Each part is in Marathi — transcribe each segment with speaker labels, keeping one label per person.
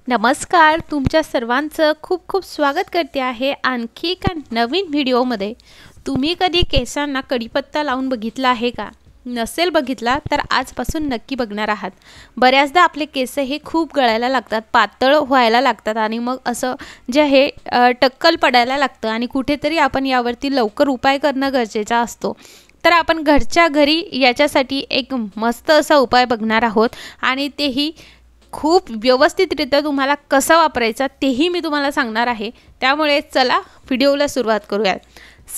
Speaker 1: नमस्कार. तुमच्या सर्वांचं खूप खूप स्वागत करते आहे आणखी एका नवीन व्हिडिओमध्ये. तुम्ही कधी केसांना कढीपत्ता लावून बघितला आहे का? नसेल बघितला तर आजपासून नक्की बघणार आहात. बऱ्याचदा आपले केस हे खूप गळायला लागतात, पातळ व्हायला लागतात आणि मग असं जे आहे टक्कल पडायला लागतं आणि कुठेतरी आपण यावरती लवकर उपाय करणं गरजेचा असतो. तर आपण घरच्या घरी याच्यासाठी एक मस्त असा उपाय बघणार आहोत आणि तेही खूप व्यवस्थितरित्या तुम्हाला कसा वापरायचा तेही मी तुम्हाला सांगणार आहे. त्यामुळे चला व्हिडिओला सुरुवात करूयात.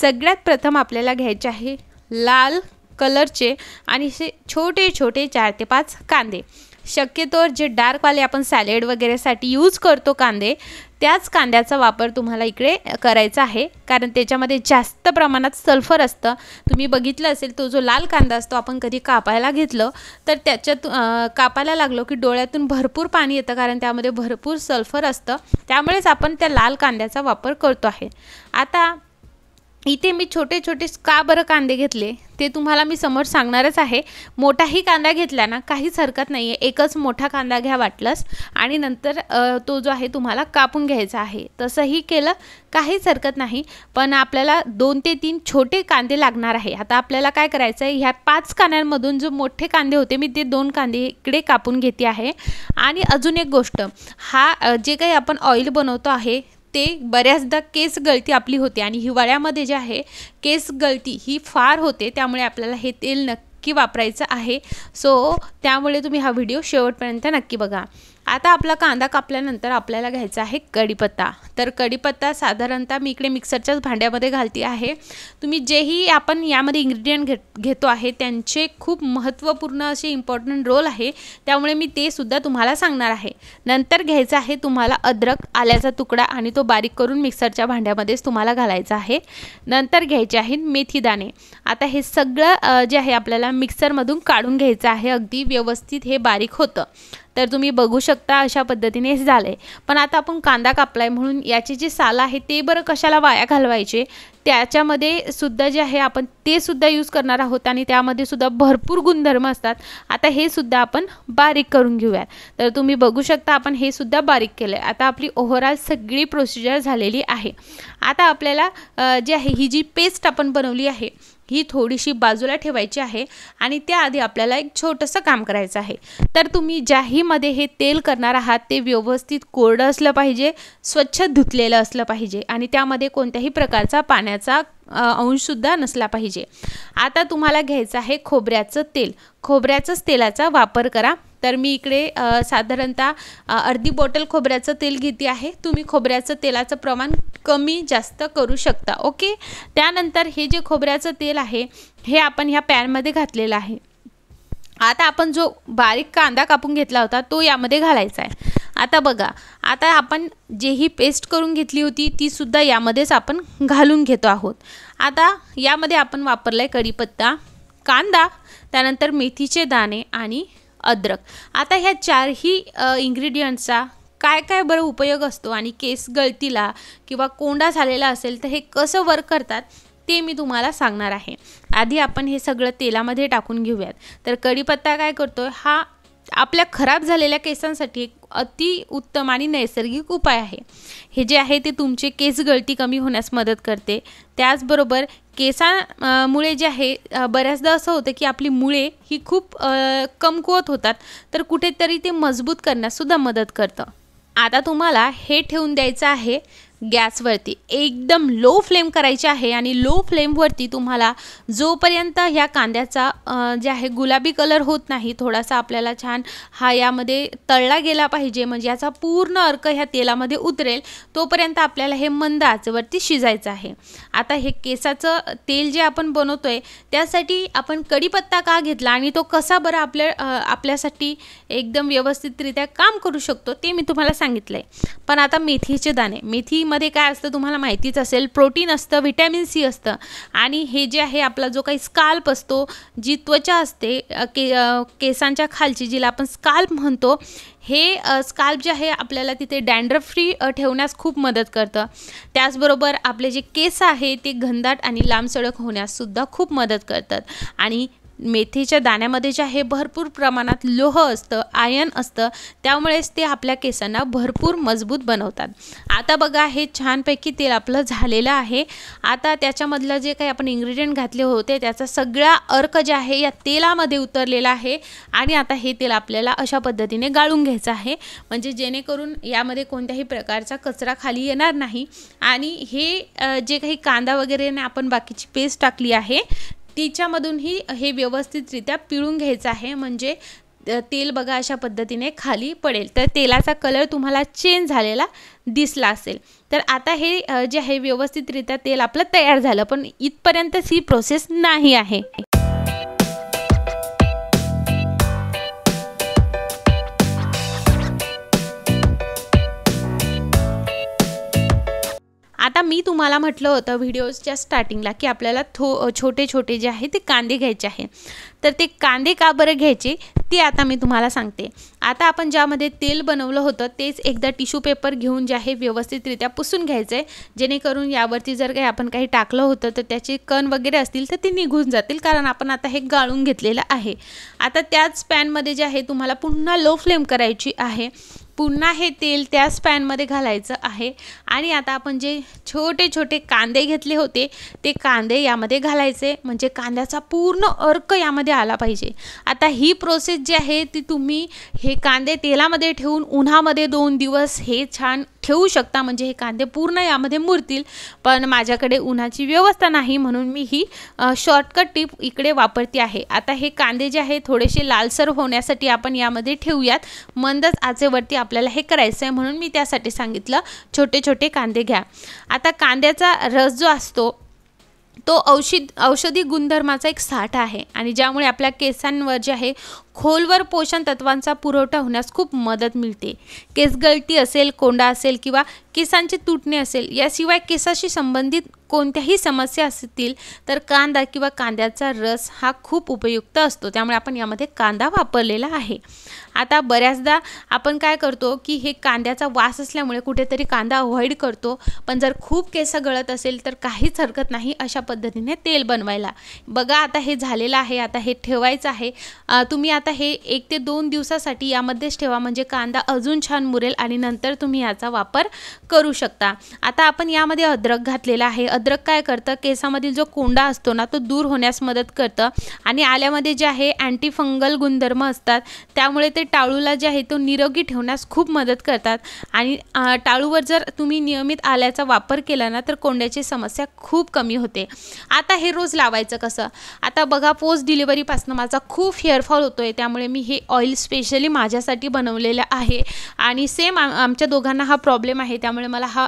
Speaker 1: सगळ्यात प्रथम आपल्याला घ्यायचे आहे लाल कलरचे आणि असे छोटे छोटे 4 ते 5 कांदे. शक्यतो जे डार्कवाले आपण सॅलेड वगैरेसाठी यूज करतो कांदे, त्याच कांद्याचा वापर तुम्हाला इकडे करायचा आहे, कारण त्याच्यामध्ये जास्त प्रमाणात सल्फर असतं. तुम्ही बघितलं असेल, तो जो लाल कांदा असतो आपण कधी कापायला घेतलं तर त्याच्यात कापायला लागलो की डोळ्यातून भरपूर पाणी येतं, कारण त्यामध्ये भरपूर सल्फर असतं. त्यामुळेच आपण त्या लाल कांद्याचा वापर करतो आहे. आता इथे मी छोटे छोटे का बरं कांदे घेतले ते तुम्हाला मी समोर सांगणारच आहे. मोठाही कांदा घेतला ना काहीच हरकत नाही आहे. एकच मोठा कांदा घ्या वाटलंस आणि नंतर तो जो आहे तुम्हाला कापून घ्यायचा आहे. तसंही केलं काहीच हरकत नाही, पण आपल्याला 2 ते 3 छोटे कांदे लागणार आहे. आता आपल्याला काय करायचं आहे, ह्या 5 कांद्यांमधून जो मोठे कांदे होते मी ते 2 कांदे इकडे कापून घेते आहे. आणि अजून एक गोष्ट, हा जे काही आपण ऑइल बनवतो आहे ते बऱ्याचदा केस गळती आपली होते आणि हिवाळ्यामध्ये जे आहे केस गळती ही फार होते. त्यामुळे आपल्याला हे तेल नक्की वापरायचं आहे. सो त्यामुळे तुम्ही हा व्हिडिओ शेवटपर्यंत नक्की बघा. आता आपला कांदा कापल्यानंतर आपल्याला घ्यायचा आहे कढीपत्ता. तर कढीपत्ता साधारणतः मी इकडे मिक्सरच्याच भांड्यामध्ये घालते आहे. तुम्ही जेही आपण यामध्ये इन्ग्रेडियंट घेतो आहे त्यांचे खूप महत्त्वपूर्ण असे इम्पॉर्टंट रोल आहे, त्यामुळे मी ते सुद्धा तुम्हाला सांगणार आहे. नंतर घ्यायचा आहे तुम्हाला अद्रक, आल्याचा तुकडा आणि तो बारीक करून मिक्सरच्या भांड्यामध्येच तुम्हाला घालायचा आहे. नंतर घ्यायचे आहेत मेथी दाणे. आता हे सगळं जे आहे आपल्याला मिक्सरमधून काढून घ्यायचं आहे. अगदी व्यवस्थित हे बारीक होतं. तर तुम्ही बघू शकता अशा पद्धतीने झाले. पण आता आपण कांदा कापलाय म्हणून याची जी साल आहे ते बरं कशाला वाया घालवायचे, त्याच्यामध्ये सुद्धा जे आहे आपण ते सुद्धा यूज करणार आहोत आणि त्यामध्ये सुद्धा भरपूर गुणधर्म असतात. आता हे सुद्धा आपण बारीक करून घेऊयात. तर तुम्ही बघू शकता आपण हे सुद्धा बारीक केलं आहे. आता आपली ओव्हरऑल सगळी प्रोसिजर झालेली आहे. आता आपल्याला जे आहे ही जी पेस्ट आपण बनवली आहे ही थोडीशी बाजूला ठेवायची आहे आणि त्याआधी आपल्याला एक छोटंसं काम करायचं आहे. तर तुम्ही ज्याहीमध्ये हे तेल करणार आहात ते व्यवस्थित कोरडं असलं पाहिजे, स्वच्छ धुतलेलं असलं पाहिजे आणि त्यामध्ये कोणत्याही प्रकारचा पाण्याचा अंशसुद्धा नसला पाहिजे. आता तुम्हाला घ्यायचं आहे खोबऱ्याचं तेल. खोबऱ्याचंच तेलाचा वापर करा. तर मी इकडे साधारणतः अर्धी बॉटल खोबऱ्याचं तेल घेते आहे. तुम्ही खोबऱ्याचं तेलाचं प्रमाण कमी जास्त करू शकता. ओके. त्यानंतर हे जे खोबऱ्याचं तेल आहे हे आपण ह्या पॅनमध्ये घातलेलं आहे. आता आपण जो बारीक कांदा कापून घेतला होता तो यामध्ये घालायचा आहे. आता बघा, आता आपण जे ही पेस्ट करून घेतली होती ती सुद्धा यामध्येच आपण घालून घेतो आहोत. आता यामध्ये आपण वापरलाय कढीपत्ता, कांदा, त्यानंतर मेथीचे दाणे आणि अद्रक. आता ह्या 4ही इन्ग्रेडियंट्सचा काय काय बरं उपयोग असतो आणि केस गळतीला किंवा कोंडा झालेला असेल तर हे कसं वर्क करतात ते मी तुम्हाला सांगणार आहे. आधी आपण हे सगळं तेलामध्ये टाकून घेऊयात. तर कढीपत्ता काय करतोय, हा आपल्या खराब झालेल्या केसांसाठी एक अति उत्तम आणि नैसर्गिक उपाय आहे. हे जे आहे ते तुमचे केस गळती कमी होण्यास मदत करते. त्याचबरोबर केसांमुळे जे आहे बऱ्याचदा असं होतं की आपली मुळे ही खूप कमकुवत होतात, तर कुठेतरी ते मजबूत करण्याससुद्धा मदत करतं. आता तुम्हाला हे ठेवून द्यायचं आहे गॅसवरती. एकदम लो फ्लेम करायची आहे आणि लो फ्लेमवरती तुम्हाला जोपर्यंत ह्या कांद्याचा जे आहे गुलाबी कलर होत नाही, थोडासा आपल्याला छान हा यामध्ये तळला गेला पाहिजे, म्हणजे याचा पूर्ण अर्क ह्या तेलामध्ये उतरेल, तोपर्यंत आपल्याला हे मंद आचेवरती शिजायचं आहे. आता हे केसाचं तेल जे आपण बनवतोय त्यासाठी आपण कढीपत्ता का घेतला आणि तो कसा बरं आपल्यासाठी एकदम व्यवस्थितरित्या काम करू शकतो ते मी तुम्हाला सांगितलं आहे. पण आता मेथीचे दाणे. मेथीमध्ये काय असतं तुम्हाला माहितीच असेल, प्रोटीन असतं, व्हिटॅमिन सी असतं आणि हे जे आहे आपला जो काही स्काल्प असतो, जी त्वचा असते केसांच्या खालची, जिला आपण स्काल्प म्हणतो, हे स्काल्प जे आहे आपल्याला तिथे डॅन्ड्रफ फ्री ठेवण्यास खूप मदत करतं. त्याचबरोबर आपले जे केस आहे ते घनदाट आणि लांबसडक होण्याससुद्धा खूप मदत करतात आणि मेथीच्या दाण्यामध्ये जे आहे भरपूर प्रमाणात लोह असतं, आयर्न असतं, त्यामुळेच ते आपल्या केसांना भरपूर मजबूत बनवतात। आता बघा हे छानपैकी तेल आपलं झालेलं आहे। आता त्याच्यामधलं जे काही आपण इन्ग्रेडियंट घातले होते त्याचा सगळा अर्क जे आहे या तेलामध्ये उतरलेला आहे आणि आता हे तेल आपल्याला अशा पद्धतीने गाळून घ्यायचं आहे, म्हणजे जेणेकरून यामध्ये कोणत्याही प्रकारचा कचरा खाली येणार नाही। आणि हे जे काही कांदा वगैरे ने आपण बाकीची पेस्ट टाकली आहे तिच्यामधूनही हे व्यवस्थितरित्या पिळून घ्यायचं आहे, म्हणजे तेल बघा अशा पद्धतीने खाली पडेल। तर तेलाचा कलर तुम्हाला चेंज झालेला दिसला असेल। तर आता हे जे आहे व्यवस्थितरित्या तेल आपलं तयार झालं, पण इथपर्यंतच ही प्रोसेस नाही आहे। आता मी तुम्हाला म्हटलं होतं व्हिडिओच्या स्टार्टिंगला की आपल्याला छोटे छोटे जे आहे ते कांदे घ्यायचे आहे। तर ते कांदे का बरं घ्यायचे ते आता मी तुम्हाला सांगते। आता आपण ज्यामध्ये तेल बनवलं होतं तेच एकदा टिश्यू पेपर घेऊन जे आहे व्यवस्थितरित्या पुसून घ्यायचं आहे, जेणेकरून यावरती जर काही आपण काही टाकलं होतं तर त्याचे कण वगैरे असतील तर ते निघून जातील, कारण आपण आता हे गाळून घेतलेलं आहे। आता त्याच पॅनमध्ये जे आहे तुम्हाला पुन्हा लो फ्लेम करायची आहे, पुन्हा हे तेल त्याच पॅनमध्ये घालायचं आहे आणि आता आपण जे छोटे छोटे कांदे घेतले होते ते कांदे यामध्ये घालायचे, म्हणजे कांद्याचा पूर्ण अर्क यामध्ये आला पाहिजे। आता ही प्रोसेस जी आहे ती तुम्ही हे कांदे तेलामध्ये ठेवून उन्हामध्ये 2 दिवस हे छान ठेवू शकता, म्हणजे हे कांदे पूर्ण यामध्ये मुरतील। पण माझ्याकडे उन्हाची व्यवस्था नाही म्हणून मी ही शॉर्टकट टिप इकडे वापरते आहे। आता हे कांदे जे आहे थोडेसे लालसर होण्यासाठी आपण यामध्ये ठेवूयात, मंदच आचेवरती आपल्याला हे करायचं आहे, म्हणून मी त्यासाठी सांगितलं छोटे छोटे कांदे घ्या। आता कांद्याचा रस जो असतो तो औषधी गुणधर्माचा एक साठा आहे आणि ज्यामुळे आपल्या केसांवर जे आहे खोलवर पोषण तत्वांचा पुरवठा होण्यास खूप मदत मिळते। केस गळती असेल, कोंडा असेल किंवा केसांचे तुटणे असेल, याशिवाय केसाशी संबंधित कोणत्याही समस्या असतील तर कांदा किंवा कांद्याचा रस हा खूप उपयुक्त असतो, त्यामुळे आपण यामध्ये कांदा वापरलेला आहे। आता बऱ्याचदा आपण काय करतो की हे कांद्याचा वास असल्यामुळे कुठेतरी कांदा अवॉइड करतो, पण जर खूप केस गळत असेल तर काहीच हरकत नाही अशा पद्धतीने तेल बनवायला। बघा आता हे झालेलं आहे, आता हे ठेवायचं आहे। तुम्ही आता हे 1 ते 2 दिवसासाठी यामध्येच ठेवा, म्हणजे कांदा अजून छान मुरेल आणि नंतर तुम्ही याचा वापर करू शकता। आता आपण यामध्ये अद्रक घातलेला आहे। अद्रक काय करतं, केसामधील जो कोंडा असतो ना तो दूर होण्यास मदत करतं आणि आल्यामध्ये जे आहे अँटी फंगल गुणधर्म असतात, त्यामुळे ते टाळूला जे आहे तो निरोगी ठेवण्यास खूप मदत करतात आणि टाळूवर जर तुम्ही नियमित आल्याचा वापर केला ना तर कोंड्याची समस्या खूप कमी होते। आता हे रोज लावायचं कसं, आता बघा पोस्ट डिलिव्हरीपासून माझा खूप हेअरफॉल होतोय, त्यामुळे मी हे ऑइल स्पेशली माझ्यासाठी बनवलेलं आहे आणि सेम आमच्या दोघांना हा प्रॉब्लेम आहे, त्यामुळे मला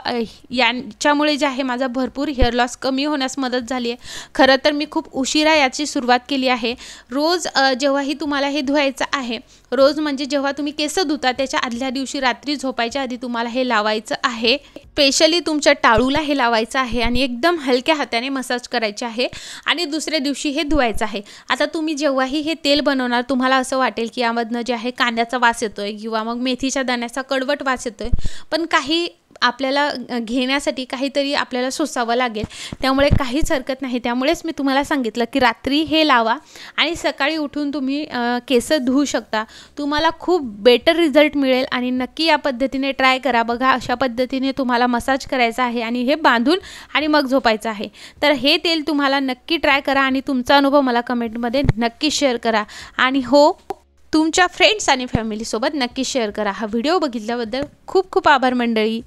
Speaker 1: यांच्यामुळे जे आहे माझा भरपूर हेअर लॉस कमी होण्यास मदत झाली आहे। खरं तर मी खूप उशिरा याची सुरुवात केली आहे। रोज जेव्हाही तुम्हाला हे धुवायचं आहे, रोज म्हणजे जेव्हा तुम्ही केस धुता त्याच्या आदल्या दिवशी रात्री झोपायच्या आधी तुम्हाला हे लावायचं आहे। स्पेशली तुमच्या टाळूला हे लावायचं आहे आणि एकदम हलक्या हाताने मसाज करायचे आहे आणि दुसऱ्या दिवशी हे धुवायचं आहे। आता तुम्ही जेव्हाही हे तेल बनवणार तुम्हाला असं वाटेल की यामधनं जे आहे कांद्याचा वास येतोय किंवा मग मेथीच्या दाण्याचा कडवट वास येतोय, पण काही आपल्याला घेण्यासाठी काहीतरी आपल्याला सोसावं लागेल, त्यामुळे काहीच हरकत नाही। त्यामुळेच मी तुम्हाला सांगितलं की रात्री हे लावा आणि सकाळी उठून तुम्ही केस धुवू शकता, तुम्हाला खूप बेटर रिझल्ट मिळेल आणि नक्की या पद्धतीने ट्राय करा। बघा अशा पद्धतीने तुम्हाला मसाज करायचा आहे आणि हे बांधून आणि मग झोपायचं आहे। तर हे तेल तुम्हाला नक्की ट्राय करा आणि तुमचा अनुभव मला कमेंटमध्ये नक्की शेअर करा आणि हो तुमच्या फ्रेंड्स आणि फॅमिलीसोबत नक्की शेअर करा। हा व्हिडिओ बघितल्याबद्दल खूप खूप आभार मंडळी।